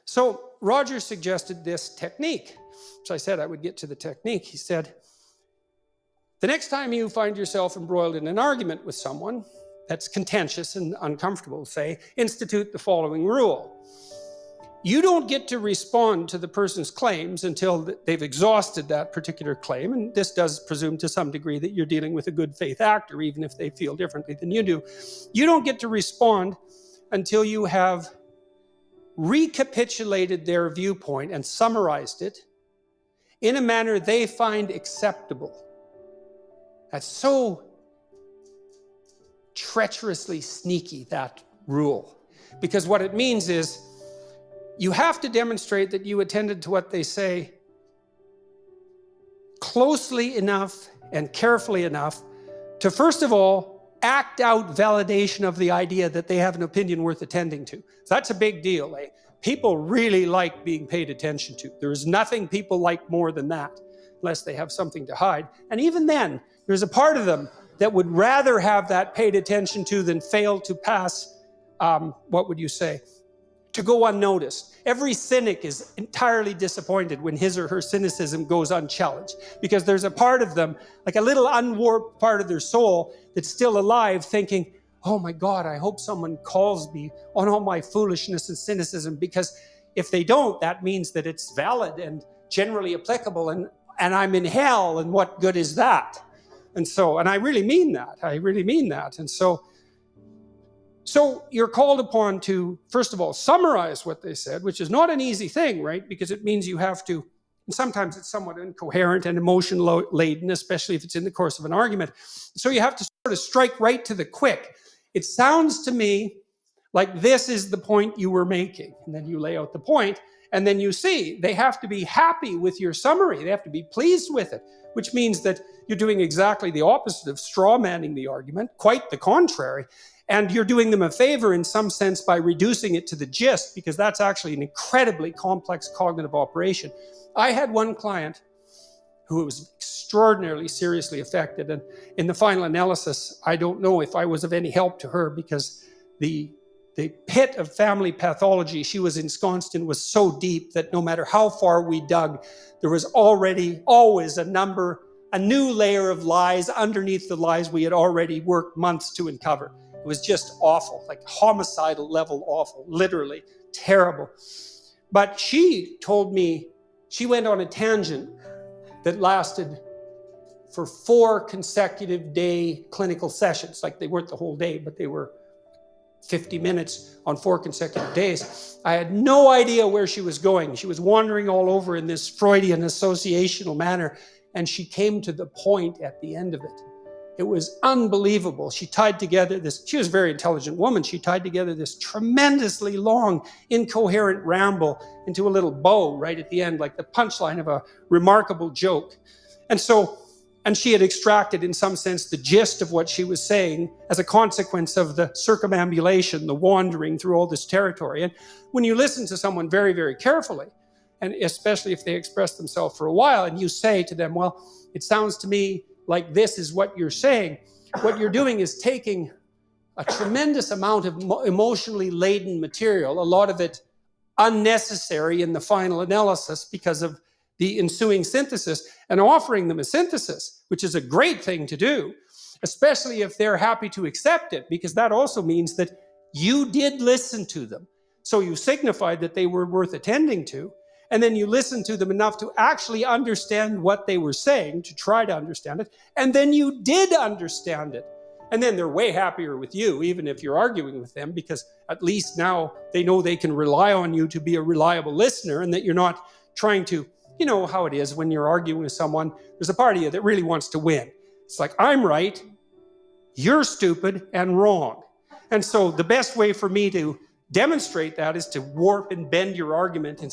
So Roger suggested this technique. So I said I would get to the technique. He said, the next time you find yourself embroiled in an argument with someone that's contentious and uncomfortable, say, institute the following rule. You don't get to respond to the person's claims until they've exhausted that particular claim. And this does presume to some degree that you're dealing with a good faith actor, even if they feel differently than you do. You don't get to respond until you have recapitulated their viewpoint and summarized it in a manner they find acceptable. That's so treacherously sneaky, that rule. Because what it means is you have to demonstrate that you attended to what they say closely enough and carefully enough to, first of all, act out validation of the idea that they have an opinion worth attending to. So that's a big deal. People really like being paid attention to. There's nothing people like more than that, unless they have something to hide. And even then, there's a part of them that would rather have that paid attention to than fail to pass, what would you say, to go unnoticed. Every cynic is entirely disappointed when his or her cynicism goes unchallenged, because there's a part of them, like a little unwarped part of their soul, that's still alive thinking, oh my God, I hope someone calls me on all my foolishness and cynicism, because if they don't, that means that it's valid and generally applicable, and I'm in hell, and what good is that? And I really mean that. And so you're called upon to, first of all, summarize what they said, which is not an easy thing, right? Because it means you have to, and sometimes it's somewhat incoherent and emotion-laden, especially if it's in the course of an argument. So you have to sort of strike right to the quick. It sounds to me like this is the point you were making. And then you lay out the point, and then you see they have to be happy with your summary. They have to be pleased with it, which means that you're doing exactly the opposite of straw-manning the argument, quite the contrary. And you're doing them a favor in some sense by reducing it to the gist, because that's actually an incredibly complex cognitive operation. I had one client who was extraordinarily seriously affected. And in the final analysis, I don't know if I was of any help to her, because the pit of family pathology she was ensconced in was so deep that no matter how far we dug, there was always a new layer of lies underneath the lies we had already worked months to uncover. It was just awful, like homicidal level awful, literally terrible. But she told me she went on a tangent that lasted for 4 consecutive day clinical sessions. Like, they weren't the whole day, but they were 50 minutes on 4 consecutive days. I had no idea where she was going. She was wandering all over in this Freudian associational manner, and she came to the point at the end of it. It was unbelievable. She was a very intelligent woman. She tied together this tremendously long, incoherent ramble into a little bow right at the end, like the punchline of a remarkable joke. And she had extracted, in some sense, the gist of what she was saying as a consequence of the circumambulation, the wandering through all this territory. And when you listen to someone very, very carefully, and especially if they express themselves for a while, and you say to them, well, it sounds to me like this is what you're saying. What you're doing is taking a tremendous amount of emotionally laden material, a lot of it unnecessary in the final analysis because of the ensuing synthesis, and offering them a synthesis, which is a great thing to do, especially if they're happy to accept it, because that also means that you did listen to them. So you signified that they were worth attending to. And then you listened to them enough to actually understand what they were saying, to try to understand it. And then you did understand it. And then they're way happier with you, even if you're arguing with them, because at least now they know they can rely on you to be a reliable listener, and that you're not trying to, you know how it is when you're arguing with someone, there's a part of you that really wants to win. It's like, I'm right, you're stupid and wrong. And so the best way for me to demonstrate that is to warp and bend your argument in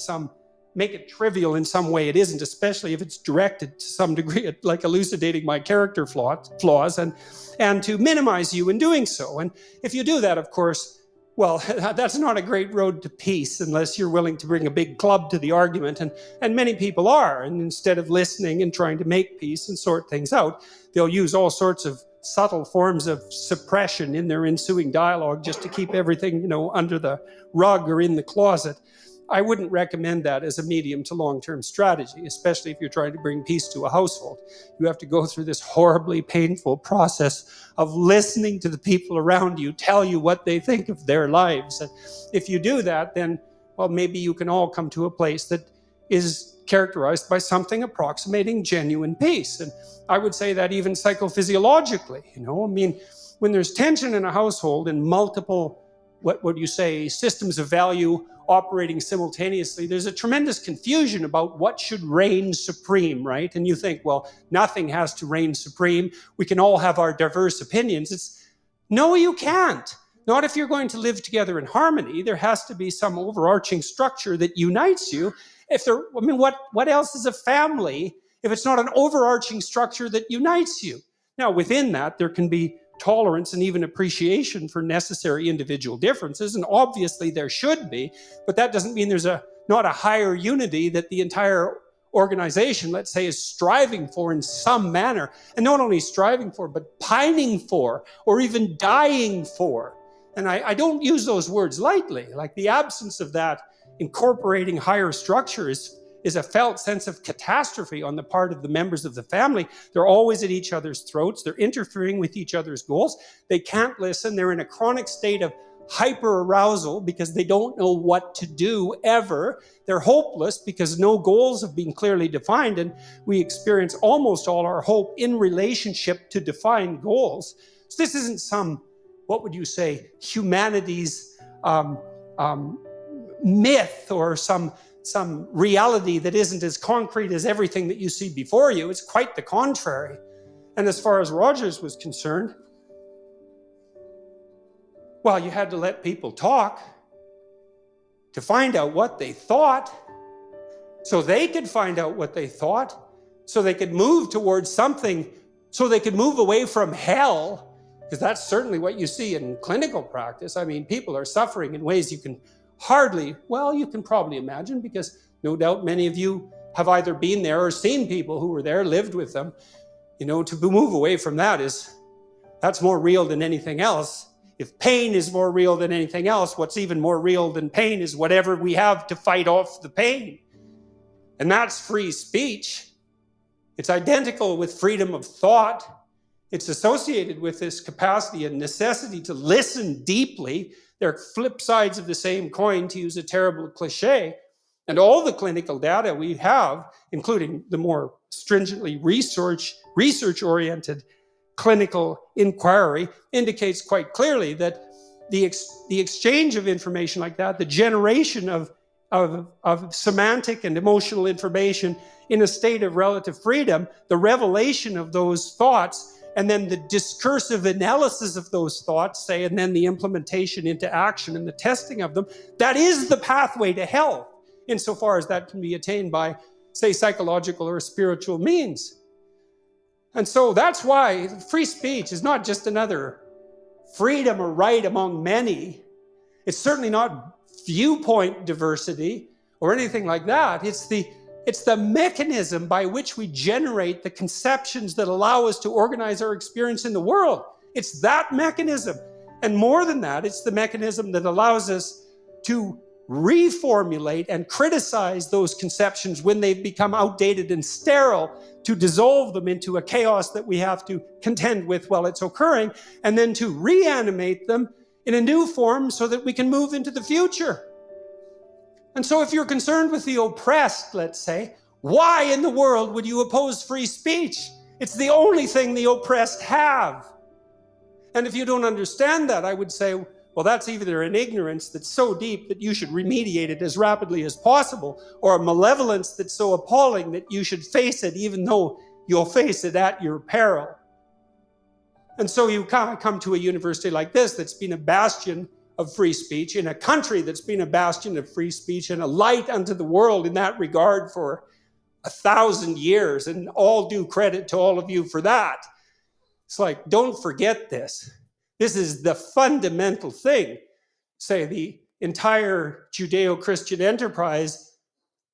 make it trivial in some way it isn't, especially if it's directed to some degree at like elucidating my character flaws and to minimize you in doing so. And if you do that, of course, well, that's not a great road to peace unless you're willing to bring a big club to the argument, and many people are. And instead of listening and trying to make peace and sort things out, they'll use all sorts of subtle forms of suppression in their ensuing dialogue just to keep everything, under the rug or in the closet. I wouldn't recommend that as a medium to long-term strategy, especially if you're trying to bring peace to a household. You have to go through this horribly painful process of listening to the people around you tell you what they think of their lives. And if you do that, then, well, maybe you can all come to a place that is characterized by something approximating genuine peace. And I would say that even psychophysiologically, I mean, when there's tension in a household and multiple, what would you say, systems of value operating simultaneously, there's a tremendous confusion about what should reign supreme, right? And you think, well, nothing has to reign supreme. We can all have our diverse opinions. No, you can't. Not if you're going to live together in harmony. There has to be some overarching structure that unites you. What else is a family if it's not an overarching structure that unites you? Now, within that, there can be tolerance and even appreciation for necessary individual differences, and obviously there should be, but that doesn't mean there's not a higher unity that the entire organization, let's say, is striving for in some manner, and not only striving for, but pining for, or even dying for. And I don't use those words lightly. Like, the absence of that incorporating higher structure is a felt sense of catastrophe on the part of the members of the family. They're always at each other's throats. They're interfering with each other's goals. They can't listen. They're in a chronic state of hyper-arousal because they don't know what to do ever. They're hopeless because no goals have been clearly defined, and we experience almost all our hope in relationship to defined goals. So this isn't some, what would you say, humanity's myth or some reality that isn't as concrete as everything that you see before you. It's quite the contrary. And as far as Rogers was concerned, well, you had to let people talk to find out what they thought, so they could find out what they thought, so they could move towards something, so they could move away from hell, because that's certainly what you see in clinical practice. I mean, people are suffering in ways you can you can probably imagine, because no doubt many of you have either been there or seen people who were there, lived with them. To move away from that's more real than anything else. If pain is more real than anything else, what's even more real than pain is whatever we have to fight off the pain. And that's free speech. It's identical with freedom of thought. It's associated with this capacity and necessity to listen deeply. They're flip sides of the same coin, to use a terrible cliche. And all the clinical data we have, including the more stringently research-oriented clinical inquiry, indicates quite clearly that the exchange of information like that, the generation of semantic and emotional information in a state of relative freedom, the revelation of those thoughts, and then the discursive analysis of those thoughts, and then the implementation into action and the testing of them, that is the pathway to health, insofar as that can be attained by, say, psychological or spiritual means. And so that's why free speech is not just another freedom or right among many. It's certainly not viewpoint diversity or anything like that. It's the mechanism by which we generate the conceptions that allow us to organize our experience in the world. It's that mechanism. And more than that, it's the mechanism that allows us to reformulate and criticize those conceptions when they've become outdated and sterile, to dissolve them into a chaos that we have to contend with while it's occurring, and then to reanimate them in a new form so that we can move into the future. And so if you're concerned with the oppressed, let's say, why in the world would you oppose free speech? It's the only thing the oppressed have. And if you don't understand that, I would say, well, that's either an ignorance that's so deep that you should remediate it as rapidly as possible, or a malevolence that's so appalling that you should face it even though you'll face it at your peril. And so you come to a university like this that's been a bastion of free speech, in a country that's been a bastion of free speech and a light unto the world in that regard for 1,000 years, and all due credit to all of you for that. It's like, don't forget this. This is the fundamental thing. Say, the entire Judeo-Christian enterprise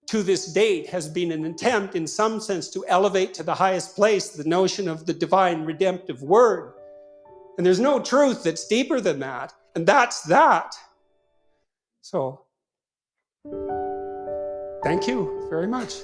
to this date has been an attempt, in some sense, to elevate to the highest place the notion of the divine redemptive word. And there's no truth that's deeper than that. And that's that. So Thank you very much.